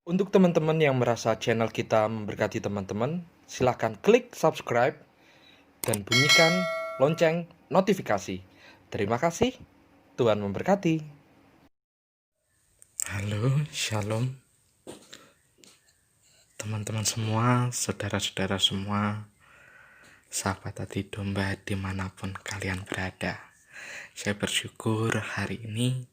Untuk teman-teman yang merasa channel kita memberkati teman-teman, silahkan klik subscribe dan bunyikan lonceng notifikasi. Terima kasih, Tuhan memberkati. Halo, shalom teman-teman semua, saudara-saudara semua, sahabat hati domba dimanapun kalian berada. Saya bersyukur hari ini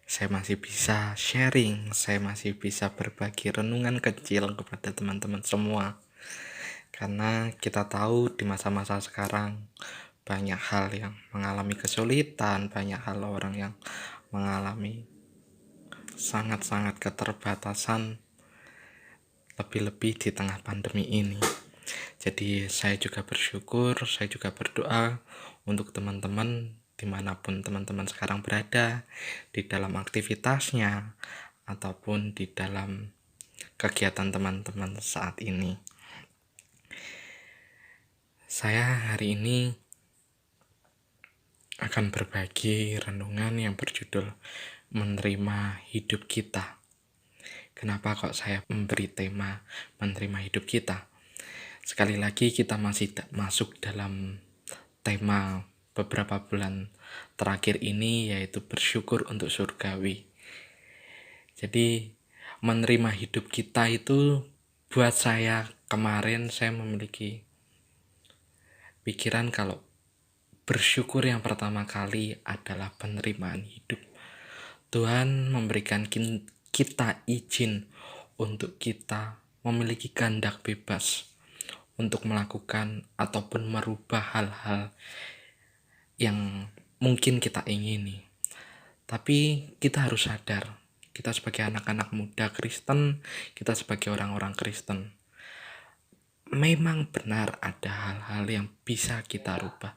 saya masih bisa sharing, saya masih bisa berbagi renungan kecil kepada teman-teman semua. Karena kita tahu di masa-masa sekarang banyak hal yang mengalami kesulitan, banyak hal orang yang mengalami sangat-sangat keterbatasan, lebih-lebih di tengah pandemi ini. Jadi saya juga bersyukur, saya juga berdoa untuk teman-teman dimanapun teman-teman sekarang berada, di dalam aktivitasnya ataupun di dalam kegiatan teman-teman saat ini. Saya hari ini akan berbagi renungan yang berjudul Menerima Hidup Kita. Kenapa kok saya memberi tema menerima hidup kita? Sekali lagi kita masih masuk dalam tema beberapa bulan terakhir ini, yaitu bersyukur untuk surgawi. Jadi menerima hidup kita itu buat saya, kemarin saya memiliki pikiran kalau bersyukur yang pertama kali adalah penerimaan hidup. Tuhan memberikan kita izin untuk kita memiliki kehendak bebas untuk melakukan ataupun merubah hal-hal yang mungkin kita ingini. Tapi kita harus sadar, kita sebagai anak-anak muda Kristen, kita sebagai orang-orang Kristen, memang benar ada hal-hal yang bisa kita rubah,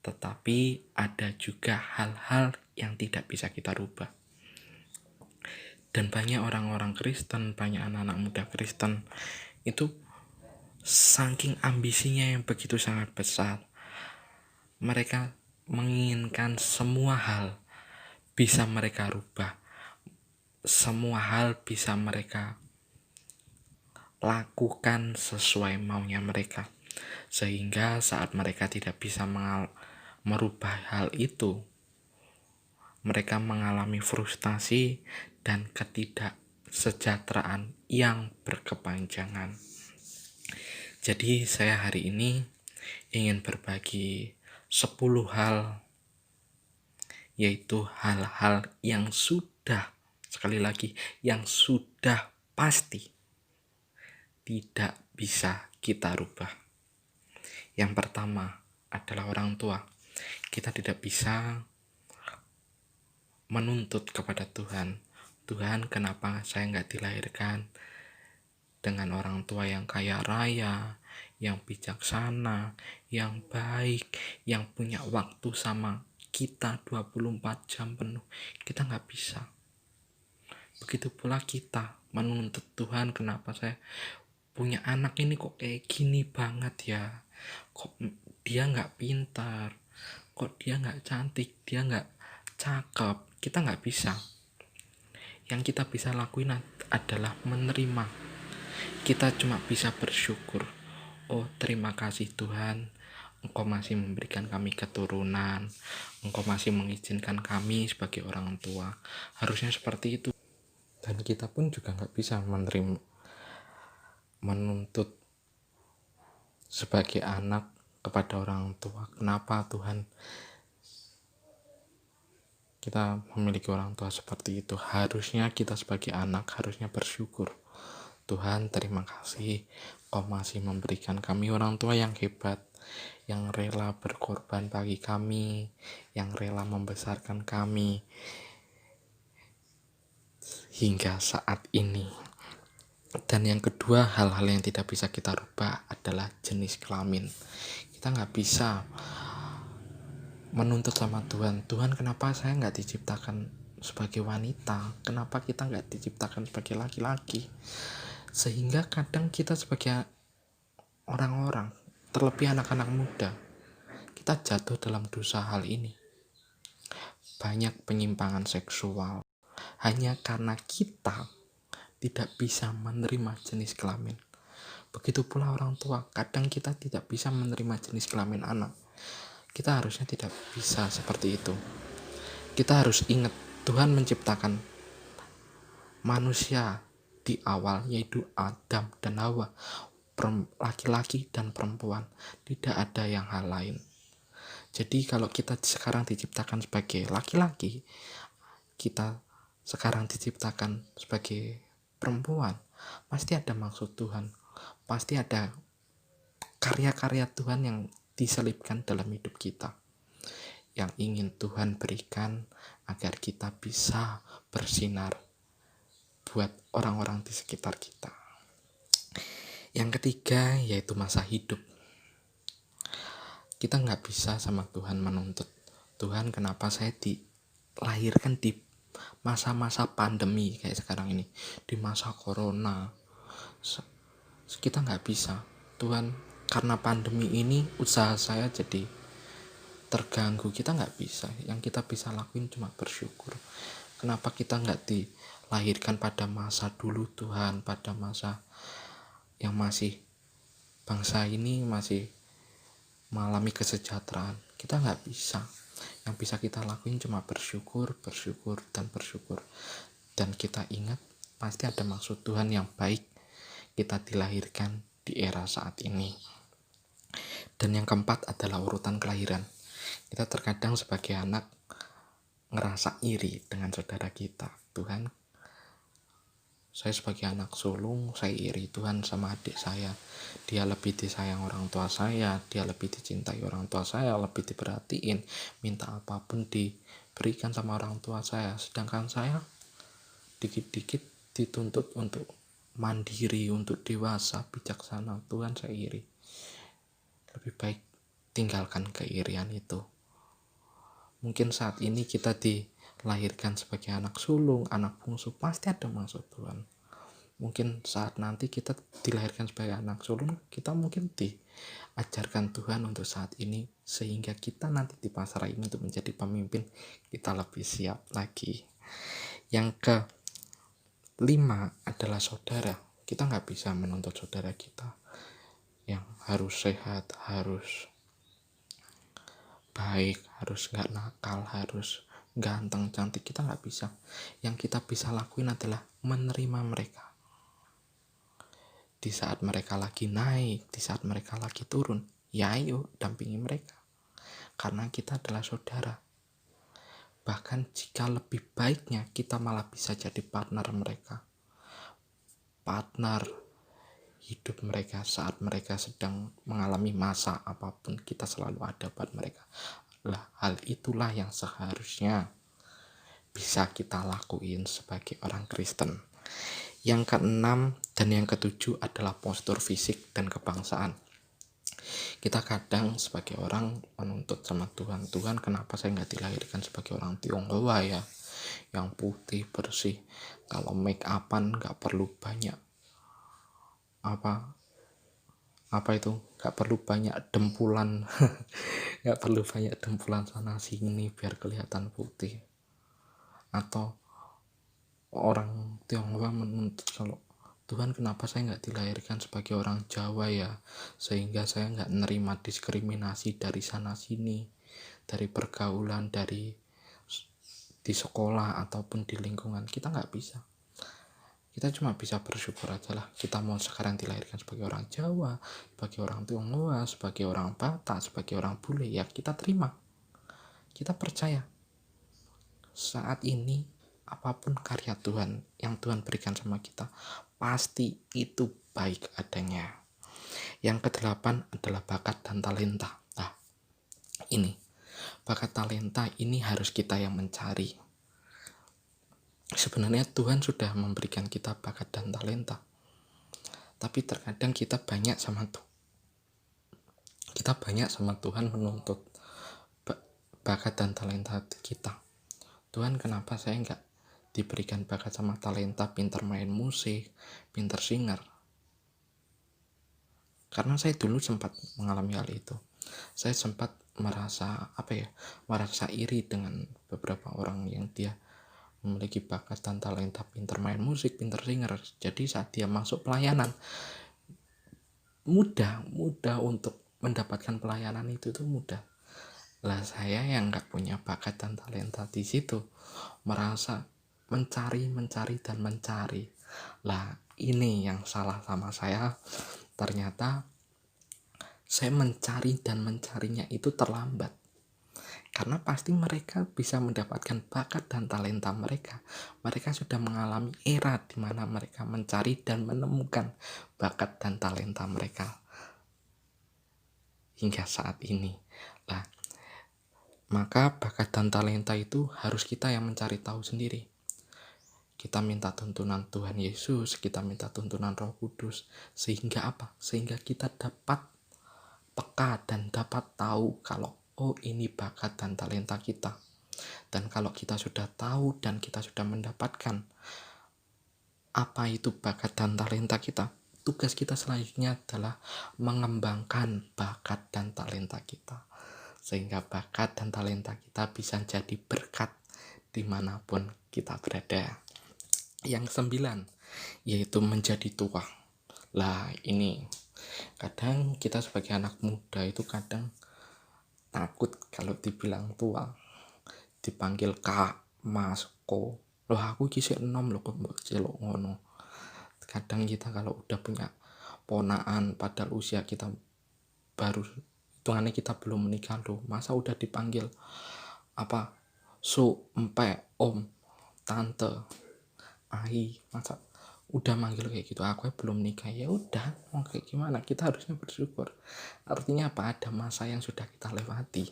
tetapi ada juga hal-hal yang tidak bisa kita rubah. Dan banyak orang-orang Kristen, banyak anak-anak muda Kristen itu saking ambisinya yang begitu sangat besar, mereka menginginkan semua hal bisa mereka rubah, semua hal bisa mereka lakukan sesuai maunya mereka, sehingga saat mereka tidak bisa merubah hal itu, mereka mengalami frustasi dan ketidaksejahteraan yang berkepanjangan. Jadi saya hari ini ingin berbagi 10 hal, yaitu hal-hal yang sudah, sekali lagi, yang sudah pasti tidak bisa kita rubah. Yang pertama adalah orang tua. Kita tidak bisa menuntut kepada Tuhan, Tuhan kenapa saya nggak dilahirkan dengan orang tua yang kaya raya, yang bijaksana, yang baik, yang punya waktu sama kita 24 jam penuh. Kita nggak bisa. Begitu pula kita menuntut Tuhan, kenapa saya punya anak ini kok kayak gini banget ya, kok dia nggak pintar, kok dia nggak cantik, dia nggak cakep. Kita nggak bisa. Yang kita bisa lakuin adalah menerima. Kita cuma bisa bersyukur. Oh, terima kasih Tuhan, Engkau masih memberikan kami keturunan, Engkau masih mengizinkan kami sebagai orang tua. Harusnya seperti itu. Dan kita pun juga nggak bisa menuntut sebagai anak kepada orang tua, kenapa Tuhan kita memiliki orang tua seperti itu. Harusnya kita sebagai anak harusnya bersyukur. Tuhan, terima kasih Kau masih memberikan kami orang tua yang hebat, yang rela berkorban bagi kami, yang rela membesarkan kami hingga saat ini. Dan yang kedua, hal-hal yang tidak bisa kita rubah adalah jenis kelamin. Kita nggak bisa menuntut sama Tuhan, Tuhan kenapa saya nggak diciptakan sebagai wanita, kenapa kita nggak diciptakan sebagai laki-laki. Sehingga kadang kita sebagai orang-orang, terlebih anak-anak muda, kita jatuh dalam dosa hal ini. Banyak penyimpangan seksual hanya karena kita tidak bisa menerima jenis kelamin. Begitu pula orang tua, kadang kita tidak bisa menerima jenis kelamin anak. Kita harusnya tidak bisa seperti itu. Kita harus ingat, Tuhan menciptakan manusia di awal, yaitu Adam dan Hawa, laki-laki dan perempuan. Tidak ada yang hal lain. Jadi kalau kita sekarang diciptakan sebagai laki-laki, kita sekarang diciptakan sebagai perempuan, pasti ada maksud Tuhan, pasti ada karya-karya Tuhan yang diselipkan dalam hidup kita, yang ingin Tuhan berikan agar kita bisa bersinar buat orang-orang di sekitar kita. Yang ketiga yaitu masa hidup. Kita nggak bisa sama Tuhan menuntut, Tuhan kenapa saya dilahirkan di masa-masa pandemi kayak sekarang ini, di masa corona. Kita nggak bisa, Tuhan karena pandemi ini usaha saya jadi terganggu. Kita nggak bisa, yang kita bisa lakuin cuma bersyukur. Kenapa kita nggak dilahirkan pada masa dulu Tuhan, pada masa yang masih bangsa ini masih mengalami kesejahteraan. Kita nggak bisa, yang bisa kita lakuin cuma bersyukur, dan bersyukur. Dan kita ingat pasti ada maksud Tuhan yang baik kita dilahirkan di era saat ini. Dan yang keempat adalah urutan kelahiran. Kita terkadang sebagai anak ngerasa iri dengan saudara kita. Tuhan, saya sebagai anak sulung, saya iri Tuhan sama adik saya. Dia lebih disayang orang tua saya, dia lebih dicintai orang tua saya, lebih diperhatiin, minta apapun diberikan sama orang tua saya. Sedangkan saya dikit-dikit dituntut untuk mandiri, untuk dewasa, bijaksana. Tuhan, saya iri. Lebih baik tinggalkan keirian itu. Mungkin saat ini kita dilahirkan sebagai anak sulung, anak bungsu, pasti ada maksud Tuhan. Mungkin saat nanti kita dilahirkan sebagai anak sulung, kita mungkin diajarkan Tuhan untuk saat ini, sehingga kita nanti di masa ini untuk menjadi pemimpin, kita lebih siap lagi. Yang kelima adalah saudara. Kita nggak bisa menuntut saudara kita yang harus sehat, harus baik, harus nggak nakal, harus ganteng, cantik. Kita nggak bisa. Yang kita bisa lakuin adalah menerima mereka di saat mereka lagi naik, di saat mereka lagi turun. Ya ayo dampingi mereka, karena kita adalah saudara. Bahkan jika lebih baiknya kita malah bisa jadi partner mereka, partner hidup mereka saat mereka sedang mengalami masa apapun. Kita selalu ada buat mereka. Hal itulah yang seharusnya bisa kita lakuin sebagai orang Kristen. Yang keenam dan yang ketujuh adalah postur fisik dan kebangsaan. Kita kadang sebagai orang menuntut sama Tuhan, Tuhan kenapa saya nggak dilahirkan sebagai orang Tionghoa ya, yang putih bersih, kalau make upan nggak perlu banyak nggak perlu banyak dempulan nggak perlu banyak dempulan sana sini biar kelihatan putih. Atau orang Tionghoa menuntut, kalau Tuhan kenapa saya nggak dilahirkan sebagai orang Jawa ya, sehingga saya nggak nerima diskriminasi dari sana sini, dari pergaulan, di sekolah ataupun di lingkungan. Kita nggak bisa. Kita cuma bisa bersyukur aja lah. Kita mau sekarang dilahirkan sebagai orang Jawa, sebagai orang Tionghoa, sebagai orang Batak, sebagai orang bule, ya kita terima. Kita percaya saat ini apapun karya Tuhan yang Tuhan berikan sama kita, pasti itu baik adanya. Yang kedelapan adalah bakat dan talenta. Nah, ini bakat talenta ini harus kita yang mencari. Sebenarnya Tuhan sudah memberikan kita bakat dan talenta, tapi terkadang kita banyak sama Tuhan menuntut bakat dan talenta kita. Tuhan kenapa saya nggak diberikan bakat sama talenta, pintar main musik, pintar singer? Karena saya dulu sempat mengalami hal itu. Saya sempat merasa iri dengan beberapa orang yang dia memiliki bakat dan talenta, pinter main musik, pinter singer. Jadi saat dia masuk pelayanan, mudah untuk mendapatkan pelayanan itu tuh mudah. Lah saya yang nggak punya bakat dan talenta di situ merasa mencari dan mencari. Lah ini yang salah sama saya. Ternyata saya mencari dan mencarinya itu terlambat. Karena pasti mereka bisa mendapatkan bakat dan talenta mereka. Mereka sudah mengalami era di mana mereka mencari dan menemukan bakat dan talenta mereka hingga saat ini. Nah, maka bakat dan talenta itu harus kita yang mencari tahu sendiri. Kita minta tuntunan Tuhan Yesus, kita minta tuntunan Roh Kudus. Sehingga apa? Sehingga kita dapat peka dan dapat tahu kalau oh ini bakat dan talenta kita. Dan kalau kita sudah tahu dan kita sudah mendapatkan apa itu bakat dan talenta kita, tugas kita selanjutnya adalah mengembangkan bakat dan talenta kita. Sehingga bakat dan talenta kita bisa jadi berkat dimanapun kita berada. Yang 9, yaitu menjadi tua. Lah ini, kadang kita sebagai anak muda itu kadang takut kalau dibilang tua, dipanggil kak, mas, ko. Loh aku kisih 6 loh kok mbok celok ngono. Kadang kita kalau udah punya ponaan padahal usia kita baru, hitungannya kita belum menikah loh, masa udah dipanggil apa su, empe, om, tante, ai, masa udah manggil kayak gitu. Aku belum nikah, ya udah mau kayak gimana, kita harusnya bersyukur. Artinya apa? Ada masa yang sudah kita lewati.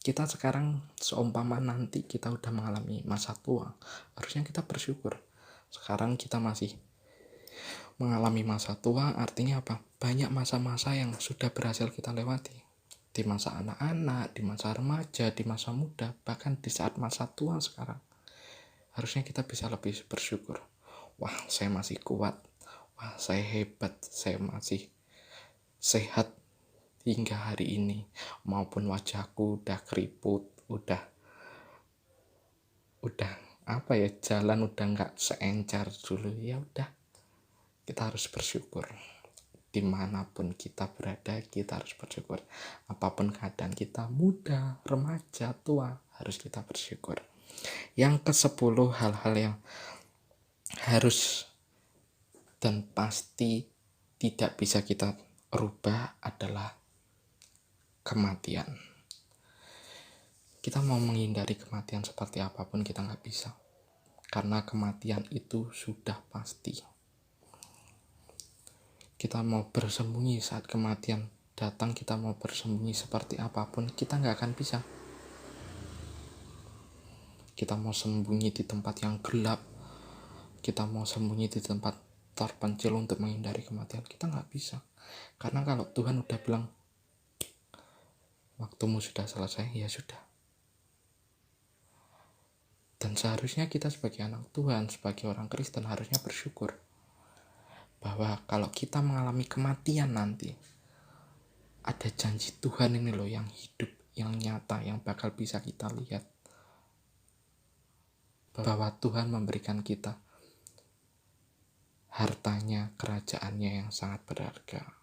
Kita sekarang seumpama nanti kita udah mengalami masa tua, harusnya kita bersyukur. Sekarang kita masih mengalami masa tua, artinya apa? Banyak masa-masa yang sudah berhasil kita lewati. Di masa anak-anak, di masa remaja, di masa muda, bahkan di saat masa tua sekarang. Harusnya kita bisa lebih bersyukur. Wah, saya masih kuat. Wah, saya hebat. Saya masih sehat hingga hari ini. Maupun wajahku udah keriput, udah apa ya, jalan udah nggak seencar dulu. Ya udah, kita harus bersyukur. Dimanapun kita berada, kita harus bersyukur. Apapun keadaan kita, muda, remaja, tua, harus kita bersyukur. Yang ke-10 hal-hal yang harus dan pasti tidak bisa kita rubah adalah kematian. Kita mau menghindari kematian seperti apapun kita nggak bisa, karena kematian itu sudah pasti. Kita mau bersembunyi saat kematian datang, kita mau bersembunyi seperti apapun, kita nggak akan bisa. Kita mau sembunyi di tempat yang gelap, kita mau sembunyi di tempat terpencil untuk menghindari kematian, kita nggak bisa. Karena kalau Tuhan udah bilang waktumu sudah selesai, ya sudah. Dan seharusnya kita sebagai anak Tuhan, sebagai orang Kristen harusnya bersyukur bahwa kalau kita mengalami kematian nanti, ada janji Tuhan ini loh yang hidup, yang nyata, yang bakal bisa kita lihat. Bahwa Tuhan memberikan kita hartanya, kerajaannya yang sangat berharga.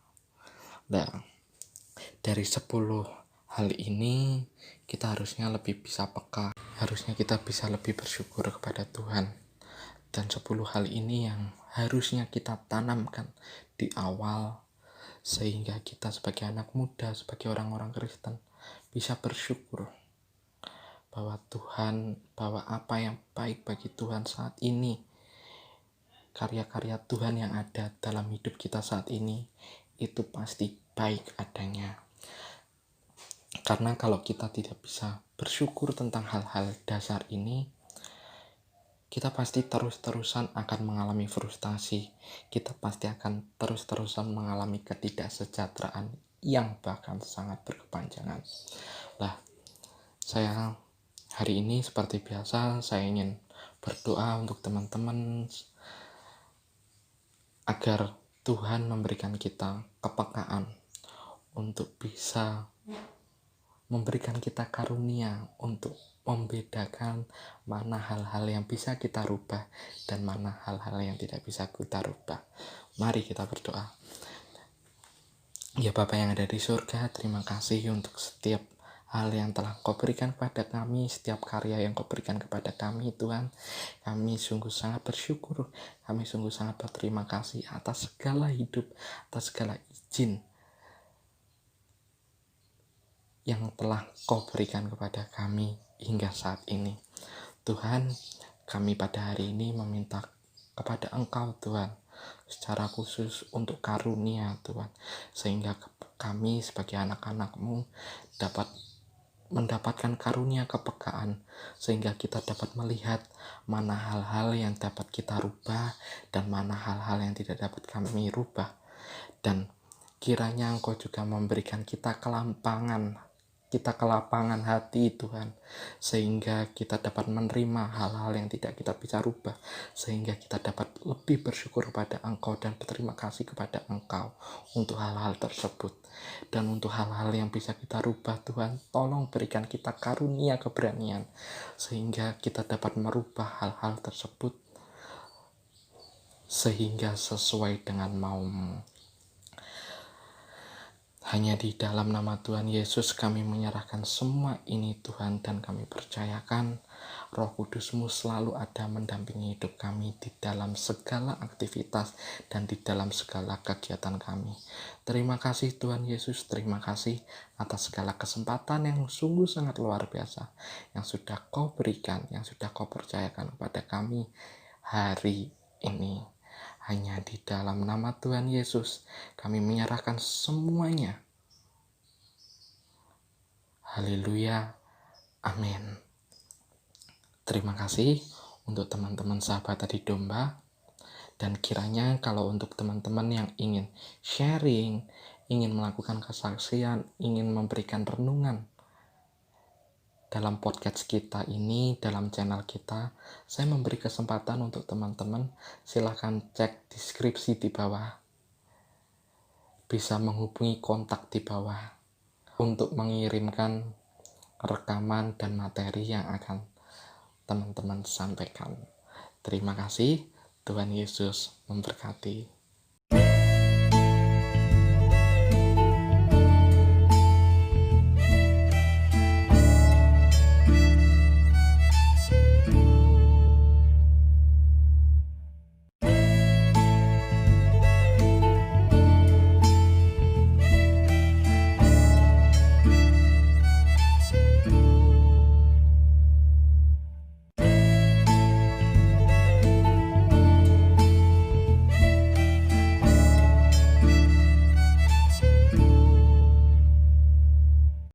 Nah, dari 10 hal ini kita harusnya lebih bisa peka. Harusnya kita bisa lebih bersyukur kepada Tuhan. Dan 10 hal ini yang harusnya kita tanamkan di awal, sehingga kita sebagai anak muda, sebagai orang-orang Kristen bisa bersyukur bahwa Tuhan, bahwa apa yang baik bagi Tuhan saat ini, karya-karya Tuhan yang ada dalam hidup kita saat ini, itu pasti baik adanya. Karena kalau kita tidak bisa bersyukur tentang hal-hal dasar ini, kita pasti terus-terusan akan mengalami frustasi. Kita pasti akan terus-terusan mengalami ketidaksejahteraan yang bahkan sangat berkepanjangan. Lah, saya hari ini seperti biasa, saya ingin berdoa untuk teman-teman agar Tuhan memberikan kita kepekaan untuk bisa memberikan kita karunia untuk membedakan mana hal-hal yang bisa kita rubah dan mana hal-hal yang tidak bisa kita rubah. Mari kita berdoa. Ya Bapa yang ada di surga, terima kasih untuk setiap hal yang telah Kau berikan kepada kami, setiap karya yang Kau berikan kepada kami, Tuhan. Kami sungguh sangat bersyukur, kami sungguh sangat berterima kasih atas segala hidup, atas segala izin yang telah Kau berikan kepada kami hingga saat ini. Tuhan, kami pada hari ini meminta kepada Engkau, Tuhan, secara khusus untuk karunia, Tuhan, sehingga kami sebagai anak-anak-Mu dapat mendapatkan karunia kepekaan, sehingga kita dapat melihat mana hal-hal yang dapat kita rubah dan mana hal-hal yang tidak dapat kami rubah. Dan kiranya Engkau juga memberikan kita kelapangan hati, Tuhan, sehingga kita dapat menerima hal-hal yang tidak kita bisa rubah, sehingga kita dapat lebih bersyukur kepada Engkau dan berterima kasih kepada Engkau untuk hal-hal tersebut. Dan untuk hal-hal yang bisa kita rubah, Tuhan, tolong berikan kita karunia keberanian, sehingga kita dapat merubah hal-hal tersebut sehingga sesuai dengan mau-Mu. Hanya di dalam nama Tuhan Yesus kami menyerahkan semua ini, Tuhan, dan kami percayakan Roh Kudus-Mu selalu ada mendampingi hidup kami di dalam segala aktivitas dan di dalam segala kegiatan kami. Terima kasih Tuhan Yesus, terima kasih atas segala kesempatan yang sungguh sangat luar biasa yang sudah Kau berikan, yang sudah Kau percayakan kepada kami hari ini. Hanya di dalam nama Tuhan Yesus kami menyerahkan semuanya. Haleluya. Amin. Terima kasih untuk teman-teman sahabat tadi domba. Dan kiranya kalau untuk teman-teman yang ingin sharing, ingin melakukan kesaksian, ingin memberikan renungan dalam podcast kita ini, dalam channel kita, saya memberi kesempatan untuk teman-teman. Silahkan cek deskripsi di bawah. Bisa menghubungi kontak di bawah untuk mengirimkan rekaman dan materi yang akan teman-teman sampaikan. Terima kasih. Tuhan Yesus memberkati.